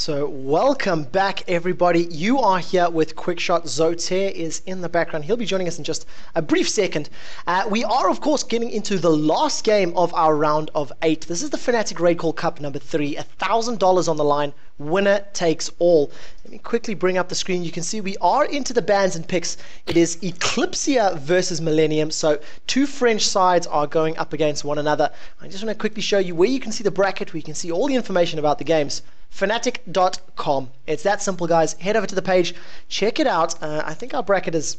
So welcome back, everybody. You are here with Quickshot. Sotere is in the background. He'll be joining us in just a brief second. We are, of course, getting into the last game of our round of 8. This is the Fnatic Raidcall Cup number 3. $1,000 on the line. Winner takes all. Let me quickly bring up the screen. You can see we are into the bans and picks. It is Eclypsia versus Millenium. So two French sides are going up against one another. I just want to quickly show you where you can see the bracket, where you can see all the information about the games. Fnatic.com. It's that simple, guys. Head over to the page, check it out. I think our bracket has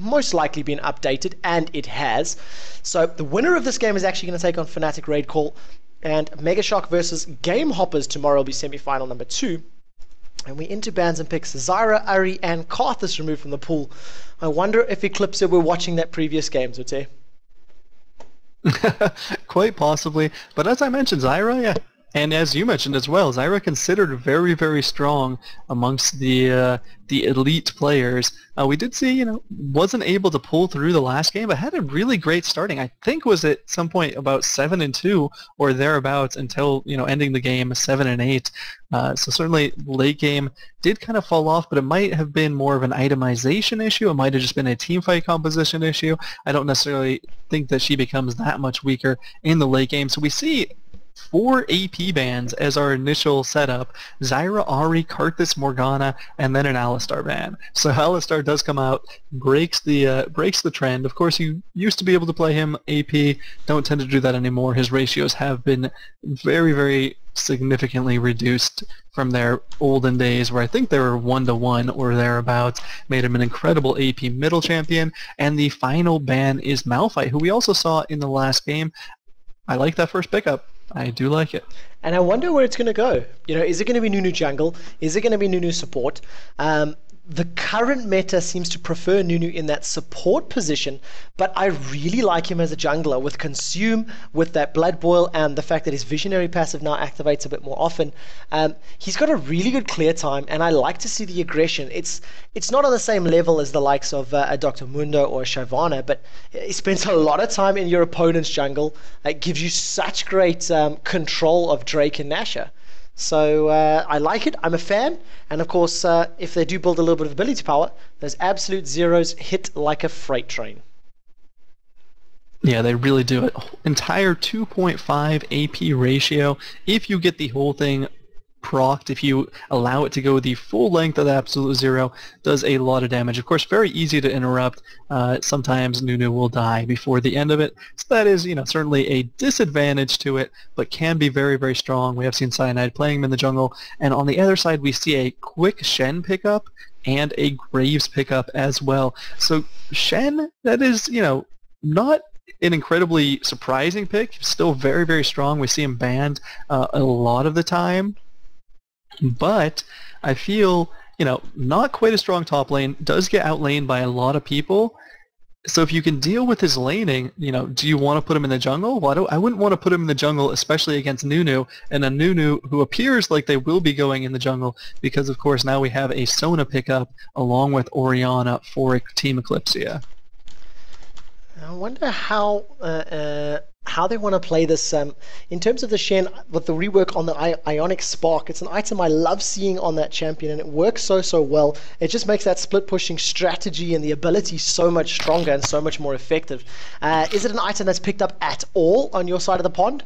most likely been updated, and it has. So the winner of this game is actually going to take on Fnatic Raidcall, and Mega Shock versus Game Hoppers tomorrow will be semi-final number 2. And we're into bans and picks. Zyra, Uri, and Karthus removed from the pool. I wonder if Eclypsia were watching that previous game, Sotere. Quite possibly. But as I mentioned, Zyra, yeah. And as you mentioned as well, Zyra considered very, very strong amongst the elite players. We did see, wasn't able to pull through the last game, but had a really great starting. I think was at some point about 7-2 or thereabouts until ending the game 7-8. So certainly late game did kind of fall off, but it might have been more of an itemization issue. It might have just been a team fight composition issue. I don't necessarily think that she becomes that much weaker in the late game. So we see 4 AP bans as our initial setup: Zyra, Ahri, Karthus, Morgana, and then an Alistar ban. So Alistar does come out, breaks the trend. Of course, you used to be able to play him AP, don't tend to do that anymore. His ratios have been very, very significantly reduced from their olden days, where I think they were 1-1 or thereabouts. Made him an incredible AP middle champion. And the final ban is Malphite, who we also saw in the last game. I like that first pickup. I do like it. And I wonder where it's going to go. Is it going to be Nunu jungle? Is it going to be Nunu support? The current meta seems to prefer Nunu in that support position, but I really like him as a jungler with Consume, with that Blood Boil, and the fact that his Visionary passive now activates a bit more often. He's got a really good clear time, and I like to see the aggression. It's not on the same level as the likes of a Dr. Mundo or a Shyvana, but he spends a lot of time in your opponent's jungle. It gives you such great control of Drake and Nashor. So I like it. I'm a fan. And of course, if they do build a little bit of ability power, those absolute zeros hit like a freight train. Yeah, they really do it. Entire 2.5 AP ratio. If you get the whole thing procced, if you allow it to go the full length of the absolute zero, does a lot of damage. Of course, very easy to interrupt. Sometimes Nunu will die before the end of it, so that is certainly a disadvantage to it, but can be very, very strong. We have seen Cyanide playing him in the jungle, and on the other side we see a quick Shen pickup and a Graves pickup as well. So Shen, that is not an incredibly surprising pick, still very, very strong. We see him banned a lot of the time. But I feel, not quite a strong top lane, does get outlaned by a lot of people. So if you can deal with his laning, do you want to put him in the jungle? Well, I wouldn't want to put him in the jungle, especially against Nunu, and a Nunu who appears like they will be going in the jungle because, of course, now we have a Sona pickup along with Orianna for Team Eclypsia. I wonder how they want to play this in terms of the Shen with the rework on the Ionic Spark. It's an item I love seeing on that champion, and it works so well. It just makes that split pushing strategy and the ability so much stronger and so much more effective. Is it an item that's picked up at all on your side of the pond?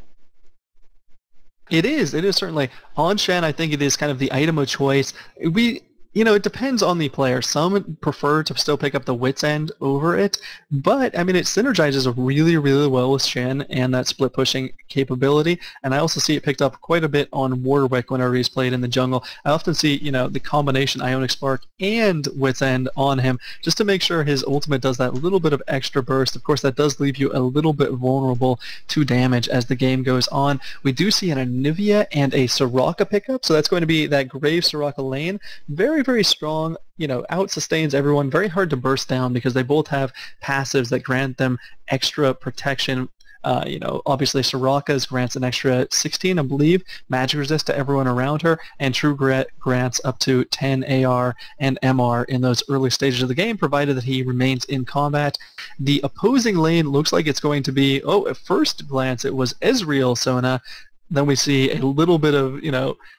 It is certainly. On Shen, I think it is kind of the item of choice. It depends on the player. Some prefer to still pick up the Wit's End over it, but, it synergizes really, really well with Shen and that split pushing capability, and I also see it picked up quite a bit on Warwick whenever he's played in the jungle. I often see, the combination Ionic Spark and Wit's End on him, just to make sure his ultimate does that little bit of extra burst. Of course, that does leave you a little bit vulnerable to damage as the game goes on. We do see an Anivia and a Soraka pickup, so that's going to be that Graves Soraka lane. Very, very strong, out-sustains everyone, very hard to burst down because they both have passives that grant them extra protection. Obviously Soraka's grants an extra 16, I believe, magic resist to everyone around her, and True Grit grants up to 10 AR and MR in those early stages of the game, provided that he remains in combat. The opposing lane looks like it's going to be, at first glance it was Ezreal Sona. Then we see a little bit of,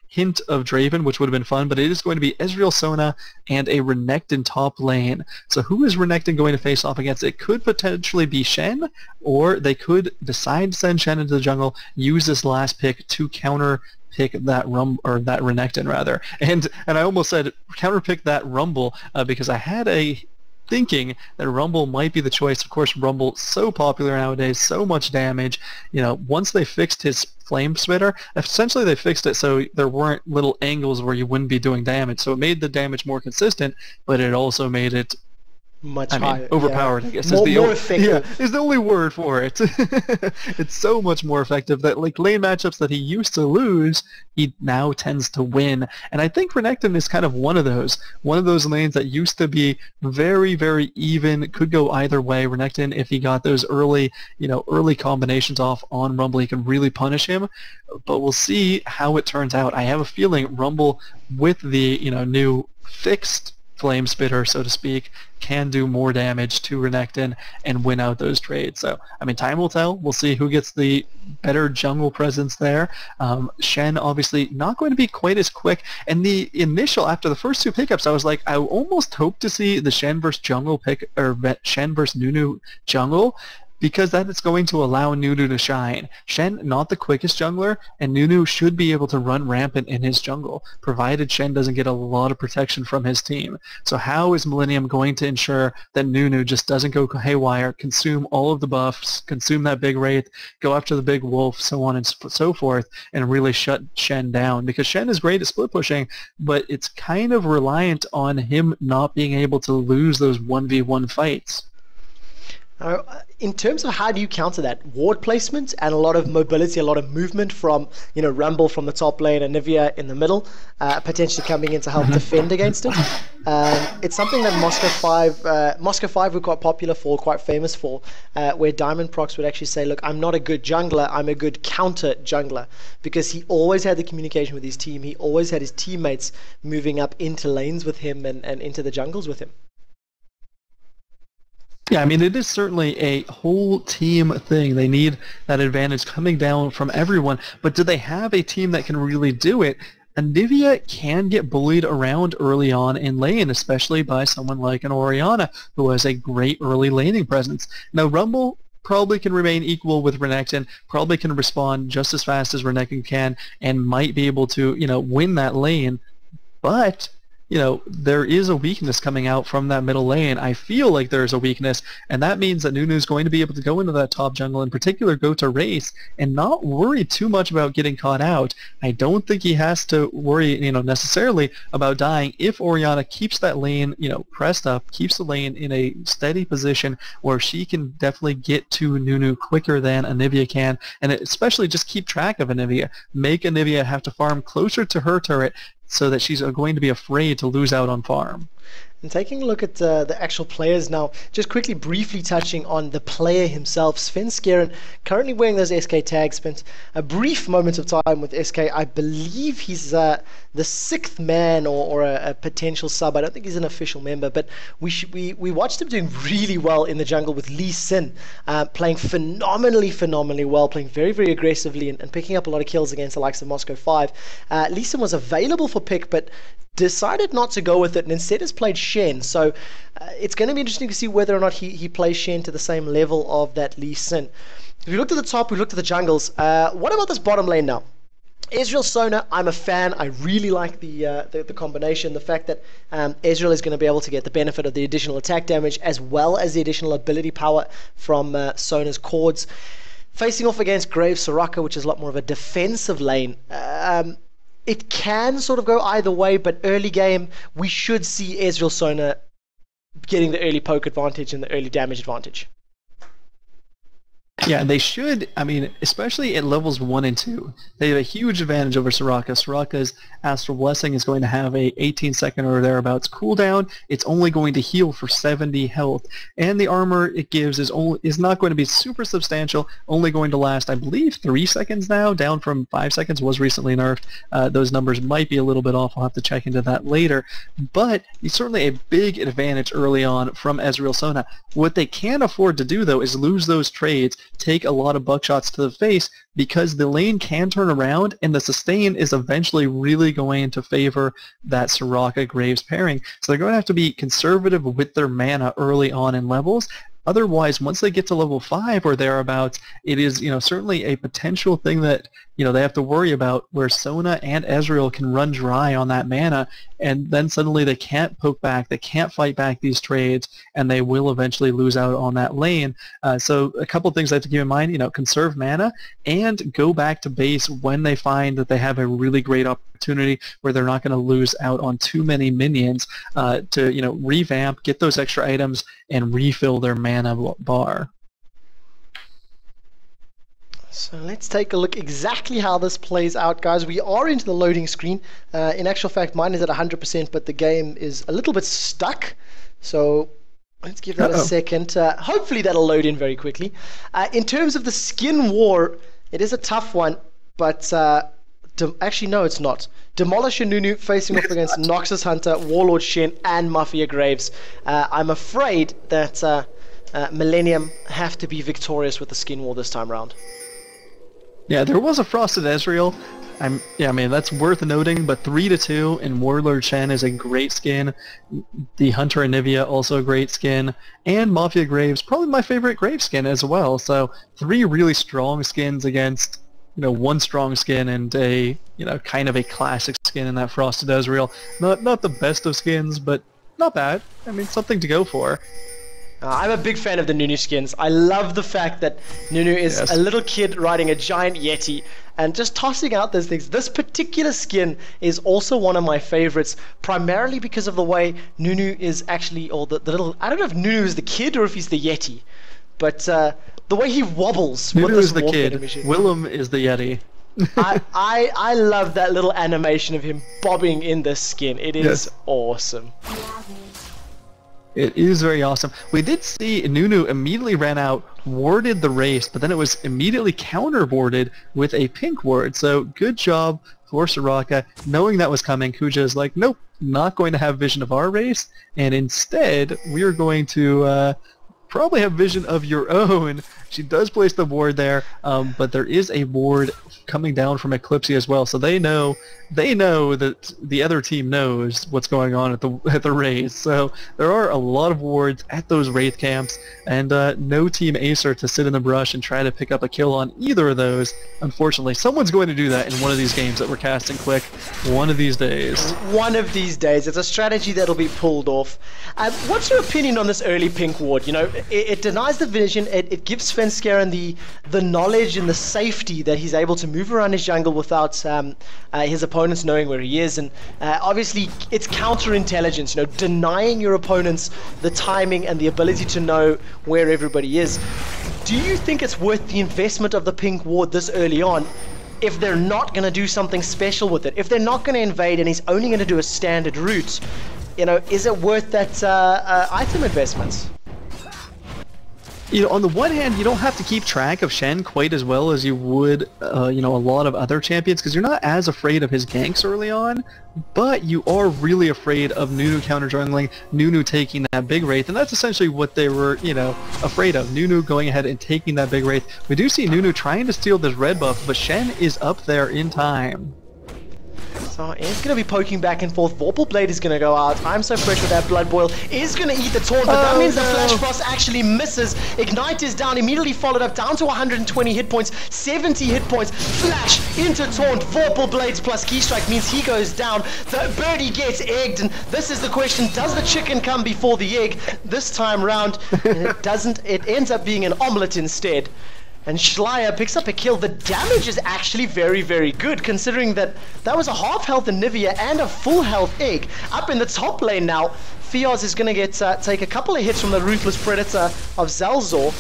hint of Draven, which would have been fun, but it is going to be Ezreal Sona and a Renekton top lane. So who is Renekton going to face off against? It could potentially be Shen, or they could decide to send Shen into the jungle, use this last pick to counter pick that that Renekton rather. And I almost said counter pick that Rumble because I had a thinking that Rumble might be the choice. Of course, Rumble so popular nowadays, so much damage. You know, once they fixed his flame spitter, essentially they fixed it so there weren't little angles where you wouldn't be doing damage. So it made the damage more consistent, but it also made it much higher. Overpowered, I guess, more effective. Is the only word for it. It's so much more effective that, like, lane matchups that he used to lose, he now tends to win. And I think Renekton is kind of one of those lanes that used to be very, very even, could go either way. Renekton, if he got those early combinations off on Rumble, he could really punish him. But we'll see how it turns out. I have a feeling Rumble, with the new fixed flame spitter, so to speak, can do more damage to Renekton and win out those trades. So, I mean, time will tell. We'll see who gets the better jungle presence there. Shen, obviously, not going to be quite as quick. And the initial, after the first two pickups, I was like, I almost hope to see the Shen versus jungle pick, or Shen versus Nunu jungle, because that is going to allow Nunu to shine. Shen, not the quickest jungler, and Nunu should be able to run rampant in his jungle, provided Shen doesn't get a lot of protection from his team. So how is Millenium going to ensure that Nunu just doesn't go haywire, consume all of the buffs, consume that big wraith, go after the big wolf, so on and so forth, and really shut Shen down? Because Shen is great at split pushing, but it's kind of reliant on him not being able to lose those 1v1 fights. In terms of how do you counter that, ward placement and a lot of mobility, a lot of movement from Rumble from the top lane and Nivea in the middle, potentially coming in to help defend against it. It's something that Moscow 5 were quite popular for, quite famous for, where Diamond Prox would actually say, look, I'm not a good jungler, I'm a good counter jungler, because he always had the communication with his team, he always had his teammates moving up into lanes with him and into the jungles with him. Yeah, I mean, it is certainly a whole team thing. They need that advantage coming down from everyone, but do they have a team that can really do it? Nivea can get bullied around early on in lane, especially by someone like an Orianna, who has a great early laning presence. Now, Rumble probably can remain equal with Renekton, probably can respond just as fast as Renekton can, and might be able to, win that lane, but there is a weakness coming out from that middle lane. I feel like there's a weakness, and that means that Nunu's going to be able to go into that top jungle, in particular go to race, and not worry too much about getting caught out. I don't think he has to worry, necessarily about dying if Orianna keeps that lane, pressed up, keeps the lane in a steady position where she can definitely get to Nunu quicker than Anivia can, and especially just keep track of Anivia. Make Anivia have to farm closer to her turret, so that she's going to be afraid to lose out on farm. And taking a look at the actual players now, just quickly, briefly touching on the player himself, Svenskeren, currently wearing those SK tags, spent a brief moment of time with SK. I believe he's the 6th man or a potential sub. I don't think he's an official member, but we watched him doing really well in the jungle with Lee Sin, playing phenomenally well, playing very, very aggressively and picking up a lot of kills against the likes of Moscow 5. Lee Sin was available for pick, but decided not to go with it and instead has played Shen. So it's going to be interesting to see whether or not he plays Shen to the same level of that Lee Sin. If we looked at the top, we looked at the jungles. What about this bottom lane now? Ezreal Sona, I'm a fan. I really like the combination. The fact that Ezreal is going to be able to get the benefit of the additional attack damage as well as the additional ability power from Sona's chords. Facing off against Grave Soraka, which is a lot more of a defensive lane. It can sort of go either way, but early game, we should see Ezreal Sona getting the early poke advantage and the early damage advantage. Yeah, they should, I mean, especially at levels 1 and 2. They have a huge advantage over Soraka. Soraka's Astral Blessing is going to have a 18-second or thereabouts cooldown. It's only going to heal for 70 health. And the armor it gives is not going to be super substantial, only going to last, I believe, 3 seconds now, down from 5 seconds, was recently nerfed. Those numbers might be a little bit off. I'll have to check into that later. But it's certainly a big advantage early on from Ezreal Sona. What they can't afford to do, though, is lose those trades take a lot of buckshots to the face because the lane can turn around and the sustain is eventually really going to favor that Soraka-Graves pairing. So they're going to have to be conservative with their mana early on in levels. Otherwise, once they get to level 5 or thereabouts, it is, certainly a potential thing that, they have to worry about where Sona and Ezreal can run dry on that mana, and then suddenly they can't poke back, they can't fight back these trades, and they will eventually lose out on that lane. So a couple of things I have to keep in mind, conserve mana and go back to base when they find that they have a really great opportunity where they're not going to lose out on too many minions to, revamp, get those extra items, and refill their mana bar. So let's take a look exactly how this plays out, guys. We are into the loading screen. In actual fact, mine is at 100%, but the game is a little bit stuck. So let's give that a second. Hopefully that'll load in very quickly. In terms of the skin war, it is a tough one, but actually, no, it's not. Demolisher Nunu facing off against Noxus Hunter, Warlord Shen, and Mafia Graves. I'm afraid that Millenium have to be victorious with the skin war this time around. Yeah, there was a Frosted Ezreal. I mean, that's worth noting, but 3-2 in Warlord Shen is a great skin. The Hunter Anivia, also a great skin. And Mafia Graves, probably my favorite Grave skin as well. So 3 really strong skins against, one strong skin and a, kind of a classic skin in that Frosted Ezreal. Not the best of skins, but not bad. I mean, something to go for. I'm a big fan of the Nunu skins. I love the fact that Nunu is a little kid riding a giant Yeti and just tossing out those things. This particular skin is also one of my favorites, primarily because of the way Nunu is actually, or the little, I don't know if Nunu is the kid or if he's the Yeti, but the way he wobbles. Nunu is the kid, Willem is the Yeti. I love that little animation of him bobbing in this skin. It is awesome. It is very awesome. We did see Nunu immediately ran out, warded the race, but then it was immediately counter-warded with a pink ward. So good job for Soraka. Knowing that was coming, Kuja is like, nope, not going to have vision of our race, and instead we are going to probably have vision of your own. She does place the ward there, but there is a ward coming down from Eclypsia as well, so they know that the other team knows what's going on at the race. So there are a lot of wards at those wraith camps, and no team Acer to sit in the brush and try to pick up a kill on either of those. Unfortunately, someone's going to do that in one of these games that we're casting quick. One of these days. One of these days. It's a strategy that'll be pulled off. What's your opinion on this early pink ward? It denies the vision. It gives Svenskeren the knowledge and the safety that he's able to move around his jungle without his opponents knowing where he is, and obviously it's counterintelligence, denying your opponents the timing and the ability to know where everybody is. Do you think it's worth the investment of the pink ward this early on if they're not going to do something special with it? If they're not going to invade and he's only going to do a standard route, is it worth that item investment? On the one hand, you don't have to keep track of Shen quite as well as you would, a lot of other champions, because you're not as afraid of his ganks early on, but you are really afraid of Nunu counter-jungling, Nunu taking that big wraith, and that's essentially what they were, afraid of. Nunu going ahead and taking that big wraith. We do see Nunu trying to steal this red buff, but Shen is up there in time. So it's going to be poking back and forth. Vorpal Blade is going to go out. I'm so fresh with that Blood Boil. Is going to eat the taunt, but that means the Flash Frost actually misses. Ignite is down, immediately followed up, down to 120 hit points, 70 hit points. Flash into taunt. Vorpal Blades plus Keystrike means he goes down. The birdie gets egged, and this is the question. Does the chicken come before the egg this time round? And it doesn't. It ends up being an omelet instead. And Schleier picks up a kill. The damage is actually very, very good, considering that was a half health Anivia and a full health egg. Up in the top lane now, Fios is going to take a couple of hits from the Ruthless Predator of Zalzor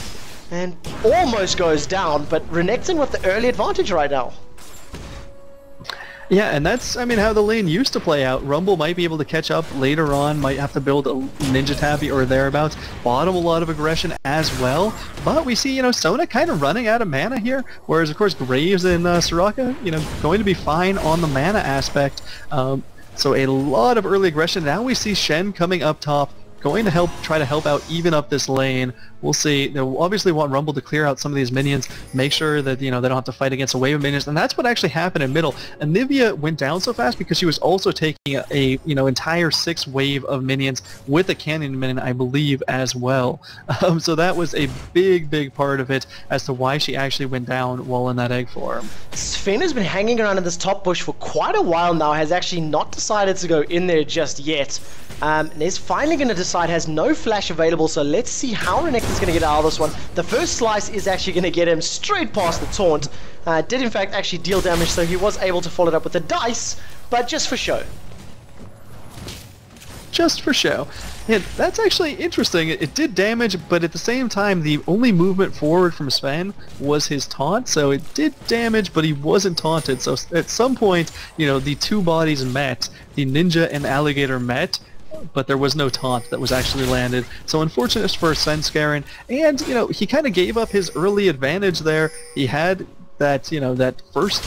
and almost goes down, but Renekton with the early advantage right now. Yeah, and that's, how the lane used to play out. Rumble might be able to catch up later on, might have to build a Ninja Tabi or thereabouts. Bottom a lot of aggression as well. But we see, Sona kind of running out of mana here, whereas, of course, Graves and Soraka, going to be fine on the mana aspect. So a lot of early aggression. Now we see Shen coming up top, going to try to help out, even up this lane. We'll see. They'll obviously want Rumble to clear out some of these minions, make sure that, you know, they don't have to fight against a wave of minions, and that's what actually happened in middle. Anivia went down so fast because she was also taking a you know, entire 6 wave of minions with a cannon minion, I believe, as well. So that was a big part of it as to why she actually went down while in that egg form. Sven has been hanging around in this top bush for quite a while now, has actually not decided to go in there just yet. And is finally going to decide, has no flash available, so let's see how Renekton's going to get out of this one. The first slice is actually going to get him straight past the taunt. Did in fact actually deal damage, so he was able to follow it up with the dice, but just for show. Just for show. And that's actually interesting. It did damage, but at the same time, the only movement forward from Sven was his taunt, so it did damage, but he wasn't taunted. So at some point, you know, the two bodies met. The ninja and alligator met, but there was no taunt that was actually landed. So unfortunate for Svenskeren, and, you know, he kind of gave up his early advantage there. He had that, you know, that first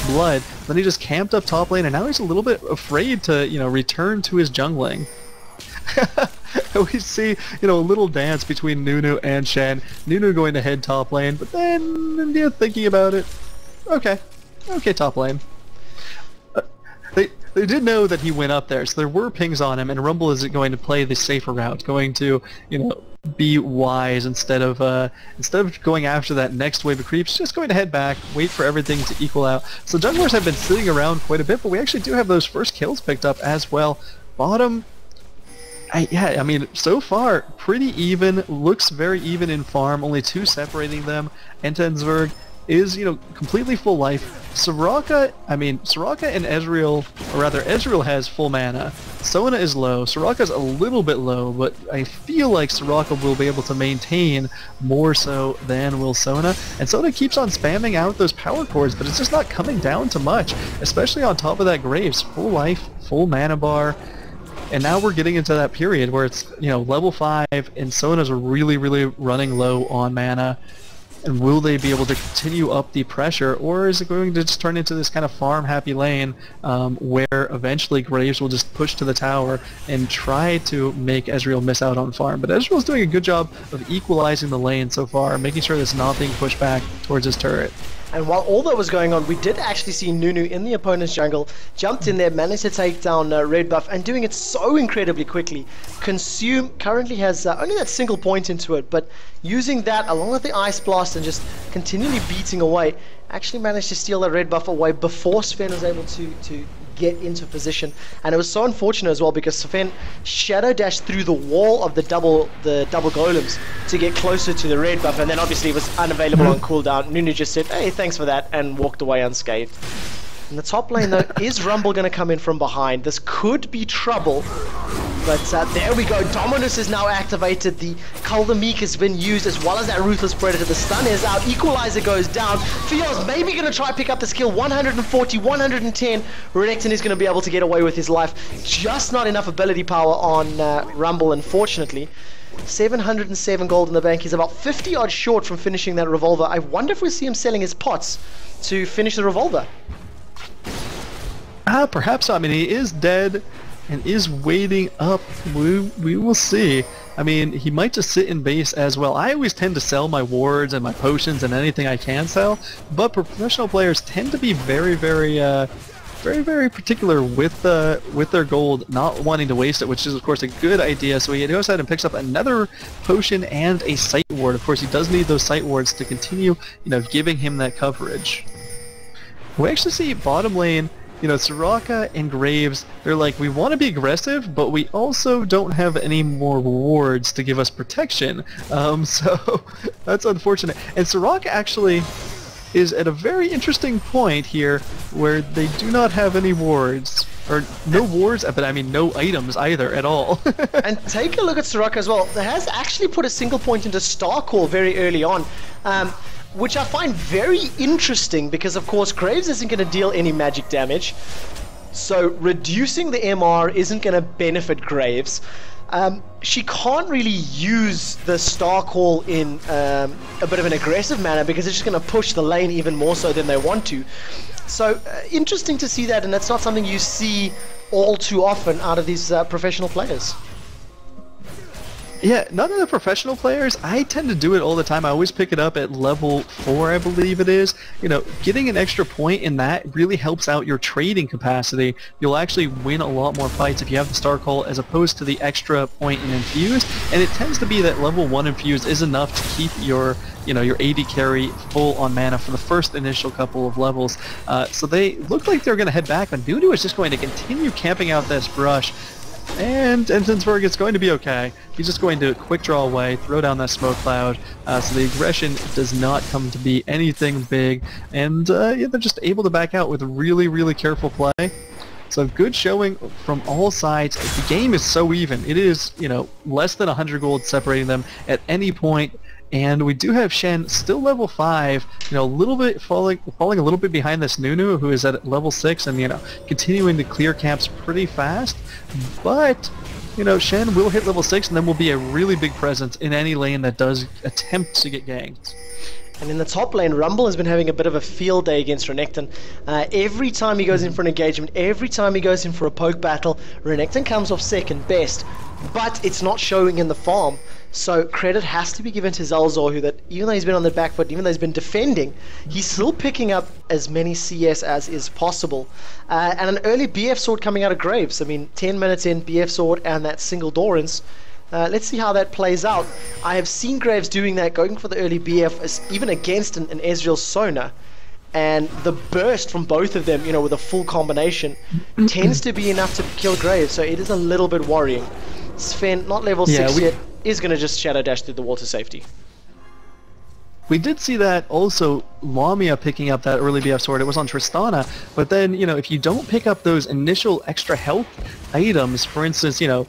blood, then he just camped up top lane, and now he's a little bit afraid to, you know, return to his jungling. We see, you know, a little dance between Nunu and Shen. Nunu going to head top lane, but then, you know, thinking about it, okay, top lane. They did know that he went up there, so there were pings on him, and Rumble isn't going to play the safer route, going to, you know, be wise instead of going after that next wave of creeps, just going to head back, wait for everything to equal out. So junglers have been sitting around quite a bit, but we actually do have those first kills picked up as well. Bottom, yeah, I mean, so far, pretty even, looks very even in farm, only 2 separating them. Entensberg is, you know, completely full life. Soraka and Ezreal, or rather Ezreal has full mana. Sona is low. Soraka's a little bit low, but I feel like Soraka will be able to maintain more so than will Sona. And Sona keeps on spamming out those power chords, but it's just not coming down to much, especially on top of that Graves. Full life, full mana bar. And now we're getting into that period where it's, you know, level 5, and Sona's really running low on mana. And will they be able to continue up the pressure, or is it going to just turn into this kind of farm-happy lane where eventually Graves will just push to the tower and try to make Ezreal miss out on farm? But Ezreal's doing a good job of equalizing the lane so far, making sure that it's not being pushed back towards his turret. And while all that was going on, we did actually see Nunu in the opponent's jungle, jumped in there, managed to take down Red Buff, and doing it so incredibly quickly. Consume currently has only that single point into it, but using that along with the Ice Blast and just continually beating away, actually managed to steal that Red Buff away before Sven was able to get into position. And it was so unfortunate as well because Sven shadow dashed through the wall of the double golems to get closer to the Red Buff, and then obviously it was unavailable on cooldown. Nunu just said, hey, thanks for that, and walked away unscathed. In the top lane though, is Rumble going to come in from behind? This could be trouble. But there we go, Dominus is now activated, the Kaldameek has been used as well as that Ruthless Predator, the stun is out, Equalizer goes down, Fio's maybe going to try pick up the skill, 140, 110, Renekton is going to be able to get away with his life, just not enough ability power on Rumble, unfortunately. 707 gold in the bank, he's about 50 odd short from finishing that revolver. I wonder if we see him selling his pots to finish the revolver. Perhaps, I mean, he is dead and is waiting up. We will see. I mean, he might just sit in base as well. I always tend to sell my wards and my potions and anything I can sell, but professional players tend to be very particular with their gold, not wanting to waste it, which is of course a good idea. So he goes ahead and picks up another potion and a sight ward. Of course, he does need those sight wards to continue, you know, giving him that coverage. We actually see bottom lane, you know, Soraka and Graves, they're like, we want to be aggressive, but we also don't have any more wards to give us protection. So that's unfortunate. And Soraka actually is at a very interesting point here where they do not have any wards. Or no wards, but I mean no items either at all. And take a look at Soraka as well. It has actually put a single point into Starcall very early on. Which I find very interesting because, of course, Graves isn't going to deal any magic damage. So reducing the MR isn't going to benefit Graves. She can't really use the Star Call in a bit of an aggressive manner because it's just going to push the lane even more so than they want to. So interesting to see that, and that's not something you see all too often out of these professional players. Yeah, none of the professional players, I tend to do it all the time. I always pick it up at level 4, I believe it is. You know, getting an extra point in that really helps out your trading capacity. You'll actually win a lot more fights if you have the Star Call as opposed to the extra point in Infused. And it tends to be that level 1 Infused is enough to keep your, you know, your AD carry full on mana for the first initial couple of levels. So they look like they're going to head back, but Nunu is just going to continue camping out this brush. And Entensberg is going to be okay. He's just going to quick draw away, throw down that smoke cloud, so the aggression does not come to be anything big, and yeah, they're just able to back out with really, really careful play. So good showing from all sides. The game is so even. It is, you know, less than 100 gold separating them at any point. And we do have Shen still level 5, you know, a little bit falling a little bit behind this Nunu, who is at level 6 and, you know, continuing to clear camps pretty fast. But, you know, Shen will hit level 6 and then will be a really big presence in any lane that does attempt to get ganked. And in the top lane, Rumble has been having a bit of a field day against Renekton. Every time he goes in for an engagement, every time he goes in for a poke battle, Renekton comes off second best, but it's not showing in the farm. So credit has to be given to Zalzor, who that even though he's been on the back foot, even though he's been defending, he's still picking up as many CS as is possible. And an early BF sword coming out of Graves. I mean, 10 minutes in, BF sword and that single Dorans. Let's see how that plays out. I have seen Graves doing that, going for the early BF, even against an Ezreal Sona. And the burst from both of them, you know, with a full combination, tends to be enough to kill Graves. So it is a little bit worrying. Sven, not level 6 yet, is going to just Shadow Dash through the wall to safety. We did see that also Lamia picking up that early BF sword. It was on Tristana, but then, you know, if you don't pick up those initial extra health items, for instance, you know,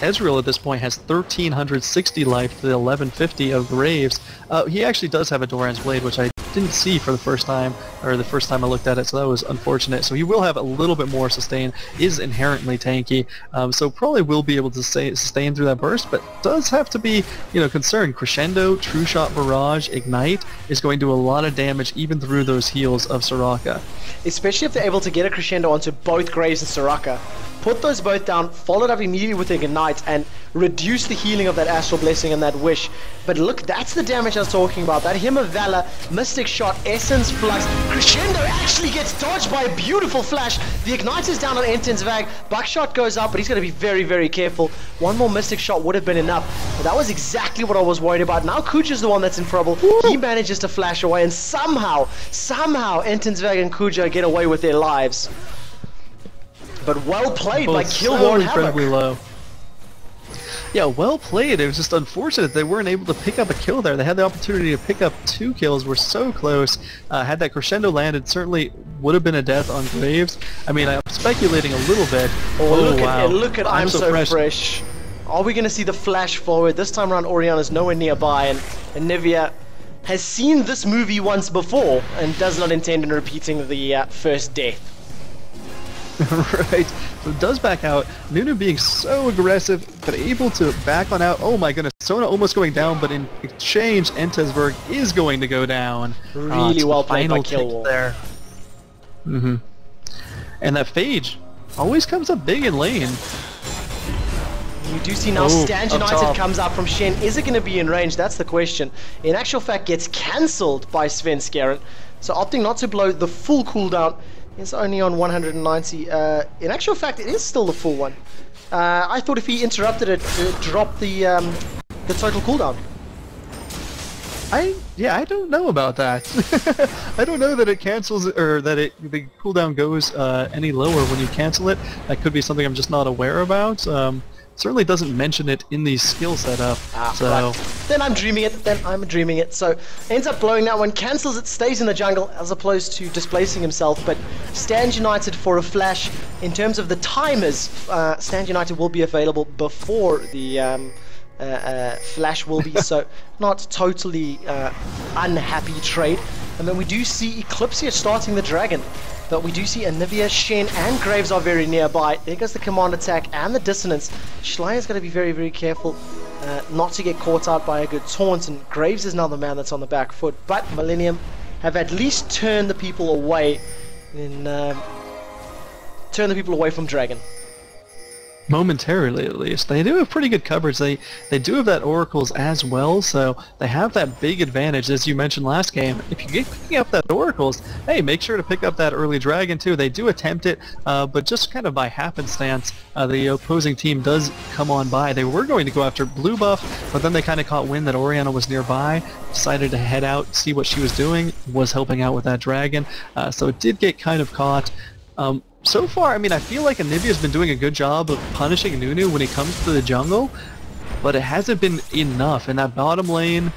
Ezreal at this point has 1360 life to the 1150 of Graves. He actually does have a Doran's Blade, which I didn't see for the first time, or the first time I looked at it, so that was unfortunate. So he will have a little bit more sustain, is inherently tanky, so probably will be able to sustain through that burst, but does have to be, you know, concerned. Crescendo, True Shot, Barrage, Ignite is going to do a lot of damage even through those heals of Soraka. Especially if they're able to get a Crescendo onto both Graves and Soraka. Put those both down, followed up immediately with Ignite, and reduce the healing of that Astral Blessing and that Wish. But look, that's the damage I was talking about. That Hymn of Valor, Mystic Shot, Essence Flux. Crescendo actually gets dodged by a beautiful flash. The Ignite is down on Entensvag. Buckshot goes up, but he's going to be very, very careful. One more Mystic Shot would have been enough. But that was exactly what I was worried about. Now Kuja's the one that's in trouble. He manages to flash away, and somehow Entensvag and Kuja get away with their lives. But well played by Killborn incredibly Havoc. Low. Yeah, well played. It was just unfortunate they weren't able to pick up a kill there. They had the opportunity to pick up 2 kills. We're so close. Had that Crescendo landed, certainly would have been a death on Graves. I mean, I'm speculating a little bit. Oh, wow. Look at I'm so fresh. Are we going to see the flash forward? This time around, Orianna's nowhere nearby, and Nivea has seen this movie once before and does not intend on repeating the first death. Right, so it does back out. Nunu being so aggressive, but able to back on out. Oh my goodness, Sona almost going down, but in exchange, Entensberg is going to go down. Really well played by Killwall there. And that Phage always comes up big in lane. You do see now Stand United comes up from Shen. Is it going to be in range? That's the question. In actual fact, gets cancelled by Sven Skaren. So opting not to blow the full cooldown. It's only on 190. In actual fact, it is still the full one. I thought if he interrupted it, it would drop the total cooldown. I don't know about that. I don't know that it cancels, or that the cooldown goes any lower when you cancel it. That could be something I'm just not aware about. Certainly doesn't mention it in the skill setup. So right. Then I'm dreaming it. So ends up blowing that one, cancels it, stays in the jungle as opposed to displacing himself. But Stand United for a flash. In terms of the timers, Stand United will be available before the flash will be. So not totally unhappy trade. And then we do see Eclypsia starting the dragon. But we do see Anivia, Shen, and Graves are very nearby. There goes the command attack and the dissonance. Schleier's got to be very, very careful not to get caught out by a good taunt. And Graves is now the man that's on the back foot. But Millenium have at least turned the people away. Turn the people away from Dragon. momentarily at least. They do have pretty good coverage. They do have that Oracles as well, so they have that big advantage, as you mentioned last game. If you get picking up that Oracles, hey, make sure to pick up that early Dragon too. They do attempt it, but just kind of by happenstance, the opposing team does come on by. They were going to go after blue buff, but then they kind of caught wind that Orianna was nearby, decided to head out, see what she was doing, was helping out with that Dragon, so it did get kind of caught. So far, I mean, I feel like Anivia's been doing a good job of punishing Nunu when he comes to the jungle, but it hasn't been enough. In that bottom lane,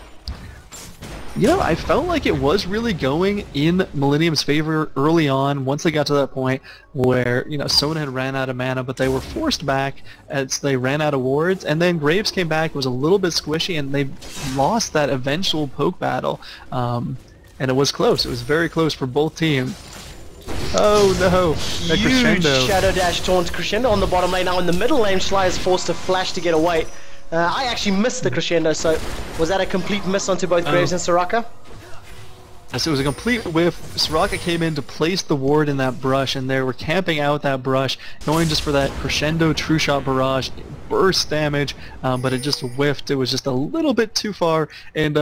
you know, I felt like it was really going in Millenium's favor early on, once they got to that point where, you know, Sona had ran out of mana, but they were forced back as they ran out of wards, and then Graves came back, was a little bit squishy, and they lost that eventual poke battle. And it was close. It was very close for both teams. Oh no! The Huge Crescendo. Shadow Dash taunt Crescendo on the bottom lane. Now in the middle lane, Schley is forced to flash to get away. I actually missed the Crescendo, so was that a complete miss onto both Graves and Soraka? So it was a complete whiff. Soraka came in to place the ward in that brush, and they were camping out that brush, going just for that Crescendo True Shot Barrage, burst damage, but it just whiffed. It was just a little bit too far, and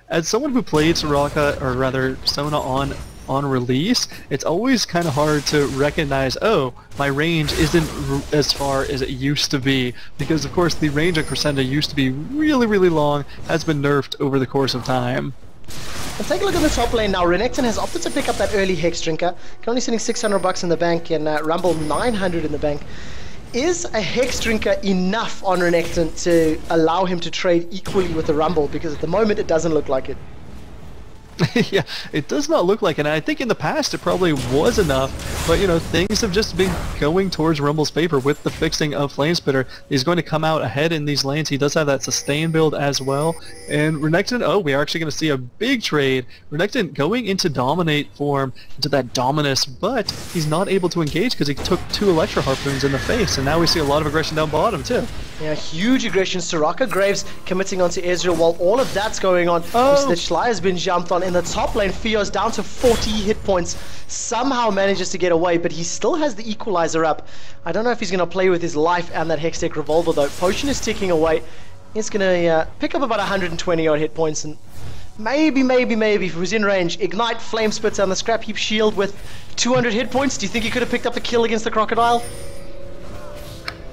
as someone who played Soraka, or rather Sona on release, it's always kind of hard to recognize, oh, my range isn't as far as it used to be, because of course the range of Crescendo used to be really, really long, has been nerfed over the course of time. And take a look at the top lane now. Renekton has opted to pick up that early Hex Drinker, currently sitting $600 in the bank, and Rumble 900 in the bank. Is a Hex Drinker enough on Renekton to allow him to trade equally with the Rumble? Because at the moment it doesn't look like it. Yeah, it does not look like it, and I think in the past it probably was enough, but you know, things have just been going towards Rumble's favor with the fixing of Flamesplitter. He's going to come out ahead in these lanes. He does have that sustain build as well, and Renekton, oh, we are actually going to see a big trade. Renekton going into Dominate form, into that Dominus, but he's not able to engage because he took 2 Electro Harpoons in the face, and now we see a lot of aggression down bottom too. Yeah, huge aggression. Soraka Graves committing onto Ezreal while all of that's going on. Oh. The Schley has been jumped on. In the top lane, Fio's down to 40 hit points. Somehow manages to get away, but he still has the equalizer up. I don't know if he's going to play with his life and that Hextech Revolver though. Potion is ticking away. He's going to pick up about 120 odd hit points, and maybe, if he was in range, Ignite Flame Spits on the Scrap Heap Shield with 200 hit points. Do you think he could have picked up the kill against the Crocodile?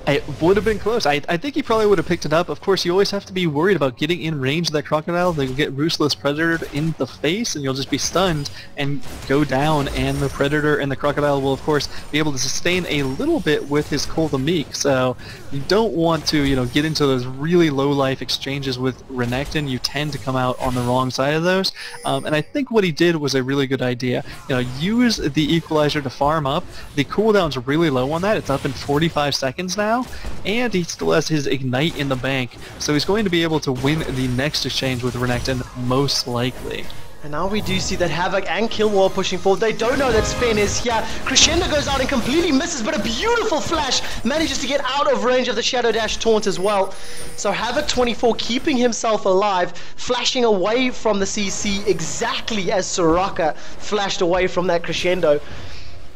It would have been close. I think he probably would have picked it up. Of course, you always have to be worried about getting in range of that Crocodile. They will get Ruthless Predator in the face, and you'll just be stunned and go down, and the Predator and the Crocodile will, of course, be able to sustain a little bit with his Call the Meek. So you don't want to, you know, get into those really low-life exchanges with Renekton. You tend to come out on the wrong side of those. And I think what he did was a really good idea. You know, use the Equalizer to farm up. The cooldown's really low on that. It's up in 45 seconds now. And he still has his Ignite in the bank, so he's going to be able to win the next exchange with Renekton, most likely. And now we do see that Havoc and Killwall pushing forward. They don't know that Sven is here. Crescendo goes out and completely misses, but a beautiful flash manages to get out of range of the Shadow Dash taunt as well. So Havoc 24 keeping himself alive, flashing away from the CC exactly as Soraka flashed away from that Crescendo.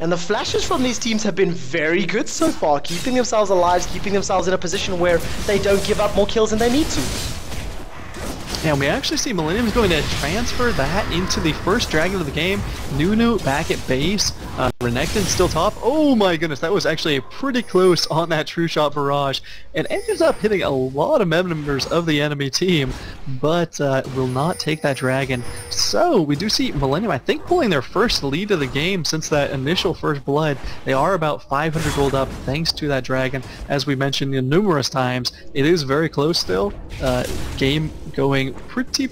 And the flashes from these teams have been very good so far, keeping themselves alive, keeping themselves in a position where they don't give up more kills than they need to. And we actually see Millenium is going to transfer that into the first Dragon of the game. Nunu back at base. Renekton still top. Oh my goodness, that was actually pretty close on that True Shot Barrage. And ends up hitting a lot of members of the enemy team, but will not take that Dragon. So we do see Millenium, I think, pulling their first lead of the game since that initial first blood. They are about 500 gold up thanks to that Dragon. As we mentioned numerous times, it is very close still. Game going pretty, you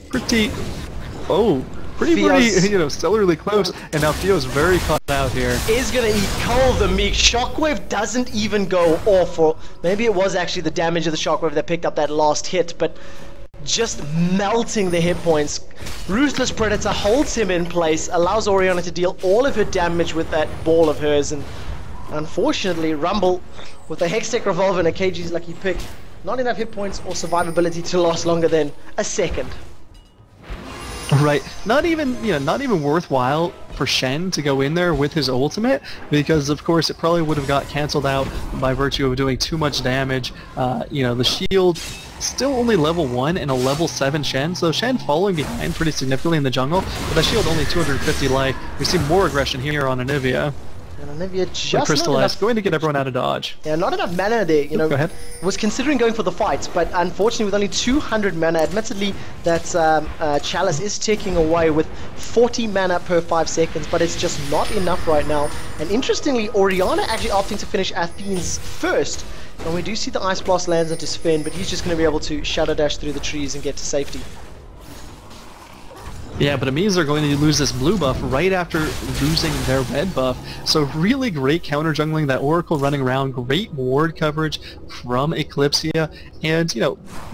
know, stellarly close, and now Fio's very caught out here. Is gonna eat Call the Meek. Shockwave doesn't even go off, or maybe it was actually the damage of the Shockwave that picked up that last hit, but just melting the hit points. Ruthless Predator holds him in place, allows Orianna to deal all of her damage with that ball of hers, and unfortunately Rumble, with the Hextech Revolver and a KG's lucky pick, not enough hit points or survivability to last longer than a second. Right. Not even, not even worthwhile for Shen to go in there with his ultimate, because of course it probably would have got cancelled out by virtue of doing too much damage. The shield still only level 1 and a level 7 Shen, so Shen falling behind pretty significantly in the jungle, but that shield only 250 life. We see more aggression here on Anivia. And Anivia just Crystallized, going to get everyone out of dodge. Yeah, not enough mana there, Go ahead. Was considering going for the fight, but unfortunately with only 200 mana, admittedly that Chalice is ticking away with 40 mana per 5 seconds, but it's just not enough right now. And interestingly, Orianna actually opting to finish Athene's first, and we do see the Ice Blast lands into Sven, but he's just going to be able to Shadow Dash through the trees and get to safety. Yeah, but it means they're going to lose this blue buff right after losing their red buff. So really great counter jungling, that Oracle running around, great ward coverage from Eclypsia. And,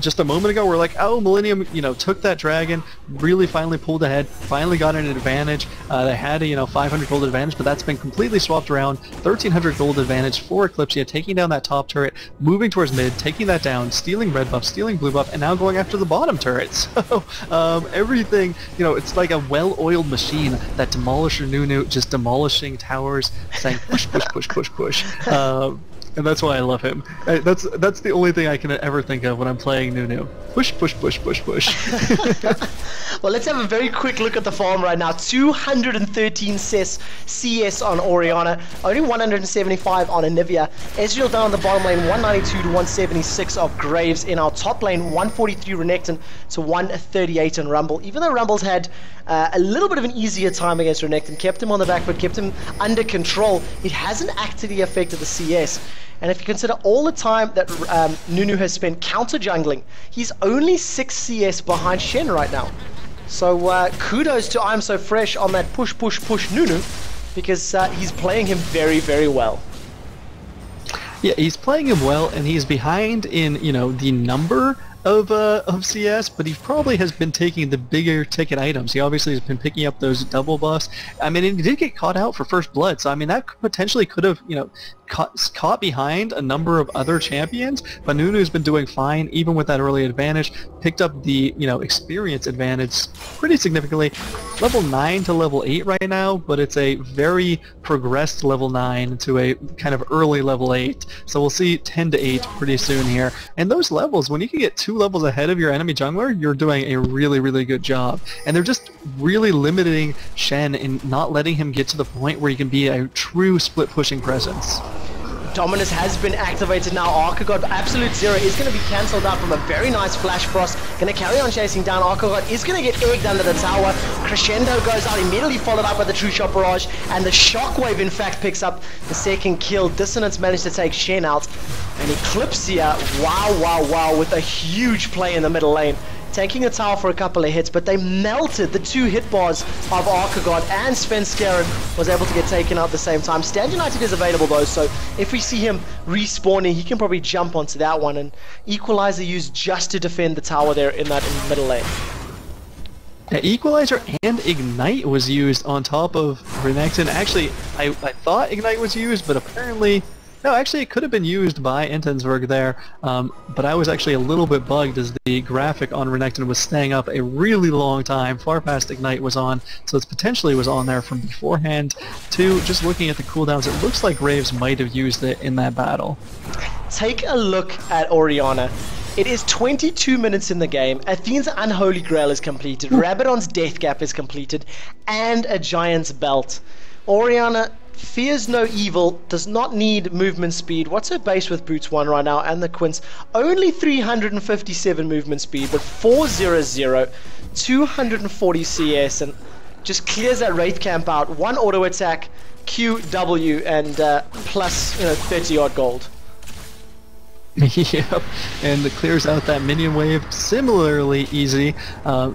just a moment ago we're like, oh, Millenium, took that dragon, really finally pulled ahead, finally got an advantage. They had a, 500 gold advantage, but that's been completely swapped around. 1300 gold advantage for Eclypsia, taking down that top turret, moving towards mid, taking that down, stealing red buff, stealing blue buff, and now going after the bottom turret. So, everything, it's like a well-oiled machine, that demolisher Nunu just demolishing towers, saying push, push, push, push, push. And that's why I love him. That's the only thing I can ever think of when I'm playing Nunu. Push, push, push, push, push. Well, let's have a very quick look at the farm right now. 213 CS on Orianna, only 175 on Anivia. Ezreal down the bottom lane, 192 to 176 of Graves. In our top lane, 143 Renekton to 138 on Rumble. Even though Rumble's had a little bit of an easier time against Renekton, kept him on the back foot, kept him under control, it hasn't actively affected the CS. And if you consider all the time that Nunu has spent counter jungling, he's only 6 CS behind Shen right now. So kudos to I'm So Fresh on that push, push, push Nunu, because he's playing him very, very well. Yeah, he's playing him well, and he's behind in, the number of CS, but he probably has been taking the bigger ticket items. He obviously has been picking up those double buffs. I mean, he did get caught out for first blood, so I mean that potentially could have, caught behind a number of other champions, but Nunu's been doing fine even with that early advantage. Picked up the experience advantage pretty significantly. Level 9 to level 8 right now, but it's a very progressed level 9 to a kind of early level 8. So we'll see 10 to 8 pretty soon here. And those levels, when you can get 2 levels ahead of your enemy jungler, you're doing a really, really good job. And they're just really limiting Shen and not letting him get to the point where he can be a true split pushing presence. Dominus has been activated now. Archegod Absolute Zero is going to be cancelled out from a very nice Flash Frost. Going to carry on chasing down. Archegod is going to get egged under the tower. Crescendo goes out, immediately followed up by the True Shot Barrage. And the Shockwave, in fact, picks up the second kill. Dissonance managed to take Shen out. And Eclypsia, wow, with a huge play in the middle lane. Taking a tower for a couple of hits, but they melted the 2 hit bars of Archegod, and Svenskeren was able to get taken out at the same time. Stand United is available though, so if we see him respawning, he can probably jump onto that one, and Equalizer used just to defend the tower there in the middle lane. Yeah, Equalizer and Ignite was used on top of Renekton. Actually, I thought Ignite was used, but apparently... No, actually it could have been used by Entensberg there, but I was actually a little bit bugged as the graphic on Renekton was staying up a really long time, far past Ignite was on, so it potentially was on there from beforehand. Too, just looking at the cooldowns, it looks like Graves might have used it in that battle. Take a look at Orianna. It is 22 minutes in the game. Athene's Unholy Grail is completed, Rabadon's Death Gap is completed, and a Giant's Belt. Orianna fears no evil, does not need movement speed. What's her base with Boots 1 right now and the Quints? Only 357 movement speed, but 400, 240 CS, and just clears that raid camp out. 1 auto attack, Q, W, and plus 30 odd gold. Yep, and it clears out that minion wave similarly easy.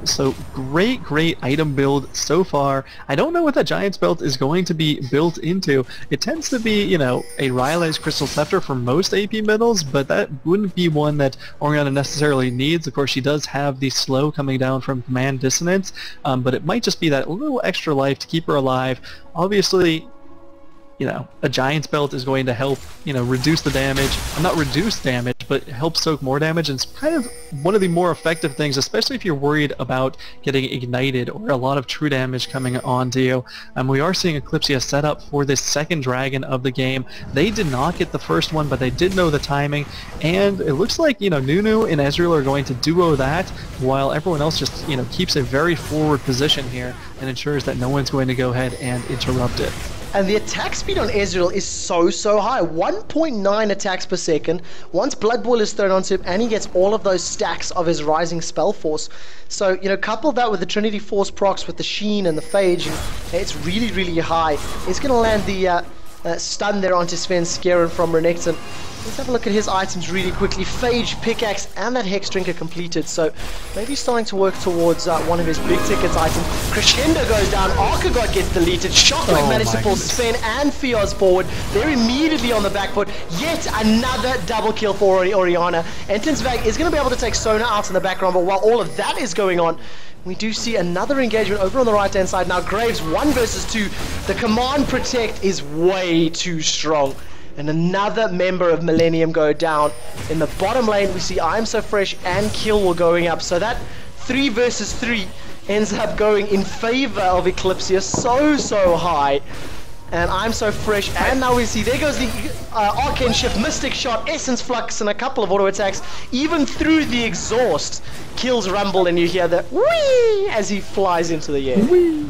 So great item build so far. I don't know what that Giant's Belt is going to be built into. It tends to be, a Rylai's Crystal Scepter for most AP middles, but that wouldn't be one that Orianna necessarily needs. Of course, she does have the slow coming down from Command Dissonance, but it might just be that little extra life to keep her alive. Obviously, you know, a Giant's Belt is going to help, you know, reduce the damage. Not reduce damage, but help soak more damage. And it's kind of one of the more effective things, especially if you're worried about getting ignited or a lot of true damage coming onto you. We are seeing Eclypsia set up for this second dragon of the game. They did not get the first one, but they did know the timing. And it looks like, you know, Nunu and Ezreal are going to duo that, while everyone else just, you know, keeps a very forward position here and ensures that no one's going to go ahead and interrupt it. And the attack speed on Ezreal is so high. 1.9 attacks per second. Once Blood Boil is thrown onto him, and he gets all of those stacks of his Rising Spell Force. So, you know, couple that with the Trinity Force procs with the Sheen and the Phage, and it's really high. He's going to land the stun there onto Sven Skjeren from Renekton. Let's have a look at his items really quickly. Phage, Pickaxe, and that Hex Drinker completed. So maybe he's starting to work towards one of his big tickets items. Crescendo goes down. Archegod gets deleted. Shockwave managed to pull Sven and Fios forward. They're immediately on the back foot. Yet another double kill for Orianna. Entensvag is going to be able to take Sona out in the background, but while all of that is going on, we do see another engagement over on the right-hand side. Now Graves 1 versus 2. The Command Protect is way too strong. And another member of Millenium go down. In the bottom lane, we see I Am So Fresh and Kill going up. So that 3 versus 3 ends up going in favor of Eclypsia so high. And I'm So Fresh, and now we see, there goes the Arcane Shift, Mystic Shot, Essence Flux, and a couple of auto attacks. Even through the exhaust, Kills rumble, and you hear the whee as he flies into the air. Whee.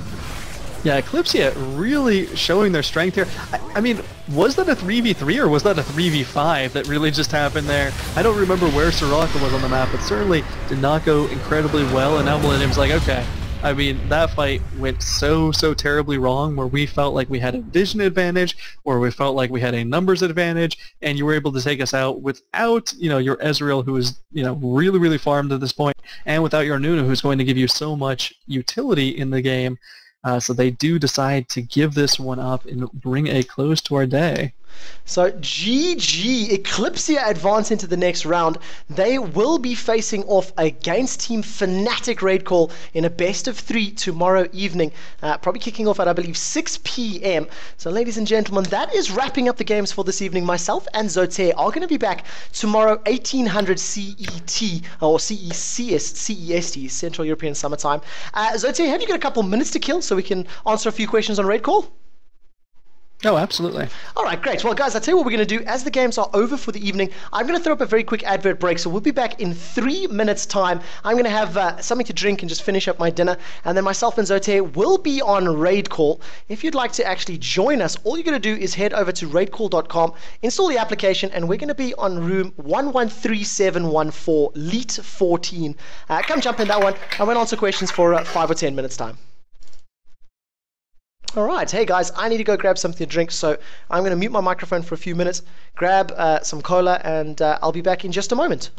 Yeah, Eclypsia really showing their strength here. I mean, was that a 3v3 or was that a 3v5 that really just happened there? I don't remember where Soraka was on the map, but certainly did not go incredibly well, and now Millennium's like, okay. I mean, that fight went so terribly wrong, where we felt like we had a vision advantage, or we felt like we had a numbers advantage, and you were able to take us out without, you know, your Ezreal, who is, you know, really farmed at this point, and without your Nunu, who's going to give you so much utility in the game. So they do decide to give this one up and bring a close to our day. So GG, Eclypsia advance into the next round. They will be facing off against Team Fnatic Raidcall in a best of 3 tomorrow evening, probably kicking off at, I believe, 6 p.m. So ladies and gentlemen, that is wrapping up the games for this evening. Myself and Sotere are going to be back tomorrow 1800 CET, or CEST, Central European Summertime. Sotere, have you got a couple minutes to kill so we can answer a few questions on Raidcall? Oh, absolutely. All right, great. Well, guys, I'll tell you what we're going to do. As the games are over for the evening, I'm going to throw up a very quick advert break. So we'll be back in 3 minutes' time. I'm going to have something to drink and just finish up my dinner. And then myself and Sotere will be on Raidcall. If you'd like to actually join us, all you're going to do is head over to raidcall.com, install the application, and we're going to be on room 113714, Leet 14. Come jump in that one. I won't answer questions for 5 or 10 minutes' time. Alright, hey guys, I need to go grab something to drink, so I'm going to mute my microphone for a few minutes, grab some cola, and I'll be back in just a moment.